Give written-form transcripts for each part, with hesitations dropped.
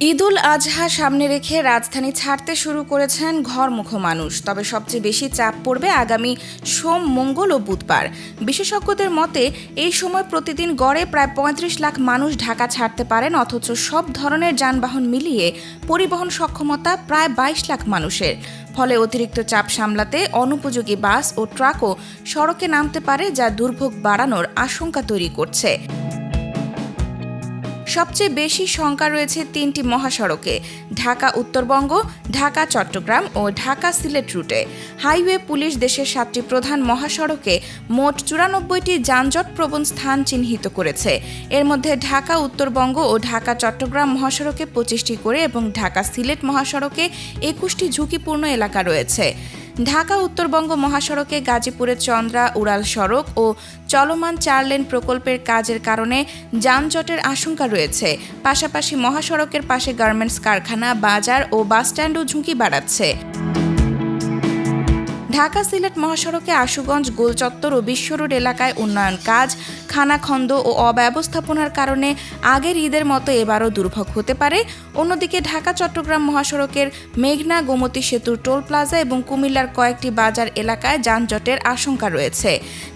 ঈদুল আজহা সামনে রেখে রাজধানী ছাড়তে শুরু করেছেন ঘরমুখো মানুষ। তবে সবচেয়ে বেশি চাপ পড়বে আগামী সোম, মঙ্গল ও বুধবার। বিশেষজ্ঞদের মতে এই সময় প্রতিদিন গড়ে প্রায় ৩৫ লাখ মানুষ ঢাকা ছাড়তে পারেন, অথচ সব ধরনের যানবাহন মিলিয়ে পরিবহন সক্ষমতা প্রায় ২২ লাখ মানুষের। ফলে অতিরিক্ত চাপ সামলাতে অনুপযোগী বাস ও ট্রাকও সড়কে নামতে পারে, যা দুর্ভোগ বাড়ানোর আশঙ্কা তৈরি করছে। সবচেয়ে বেশি শঙ্কা রয়েছে তিনটি মহাসড়কে: ঢাকা উত্তরবঙ্গ, ঢাকা চট্টগ্রাম ও ঢাকা সিলেট রুটে। হাইওয়ে পুলিশ দেশের 7টি প্রধান মহাসড়কে মোট ৯৪টি যানজটপ্রবণ স্থান চিহ্নিত করেছে। এর মধ্যে ঢাকা উত্তরবঙ্গ ও ঢাকা চট্টগ্রাম মহাসড়কে 25টি করে এবং ঢাকা সিলেট মহাসড়কে 21টি ঝুঁকিপূর্ণ এলাকা রয়েছে। ঢাকা উত্তরবঙ্গ মহাসড়কে গাজীপুরের চন্দ্রা উড়াল সড়ক ও চলমান 4 লেন প্রকল্পের কাজের কারণে যানজটের আশঙ্কা রয়েছে। পাশাপাশি মহাসড়কের পাশে গার্মেন্টস কারখানা, বাজার ও বাসস্ট্যান্ডও ঝুঁকি বাড়াচ্ছে। ঢাকা সিলেট মহাসড়কে আশুগঞ্জ, গোলচত্বর ও বিশ্ব রোড এলাকায় উন্নয়ন কাজ, খানাখন্দ ও অব্যবস্থাপনার কারণে আগের ঈদের মতো এবারও দুর্ভোগ হতে পারে। অন্যদিকে ঢাকা চট্টগ্রাম মহাসড়কের মেঘনা গোমতী সেতুর টোল প্লাজা এবং কুমিল্লার কয়েকটি বাজার এলাকায় যানজটের আশঙ্কা রয়েছে।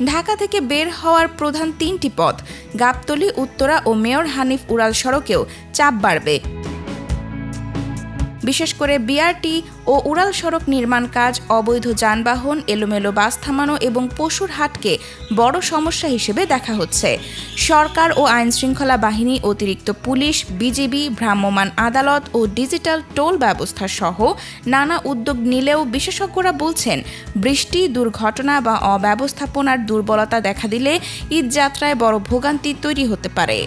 ঢাকা থেকে বের হওয়ার প্রধান 3টি পথ গাবতলী, উত্তরা ও মেয়র হানিফ উড়াল সড়কেও চাপ বাড়বে। বিশেষ করে বিআরটি ও উড়াল সড়ক নির্মাণ কাজ, অবৈধ যানবাহন, এলোমেলো বাস থামানো এবং পশুর হাটকে বড় সমস্যা হিসেবে দেখা হচ্ছে। সরকার ও আইনশৃঙ্খলা বাহিনী, অতিরিক্ত পুলিশ, বিজিবি, ভ্রাম্যমাণ আদালত ও ডিজিটাল টোল ব্যবস্থা সহ নানা উদ্যোগ নিলেও বিশেষজ্ঞরা বলছেন, বৃষ্টি, দুর্ঘটনা বা অব্যবস্থাপনার দুর্বলতা দেখা দিলে ঈদযাত্রায় বড় ভোগান্তি তৈরি হতে পারে।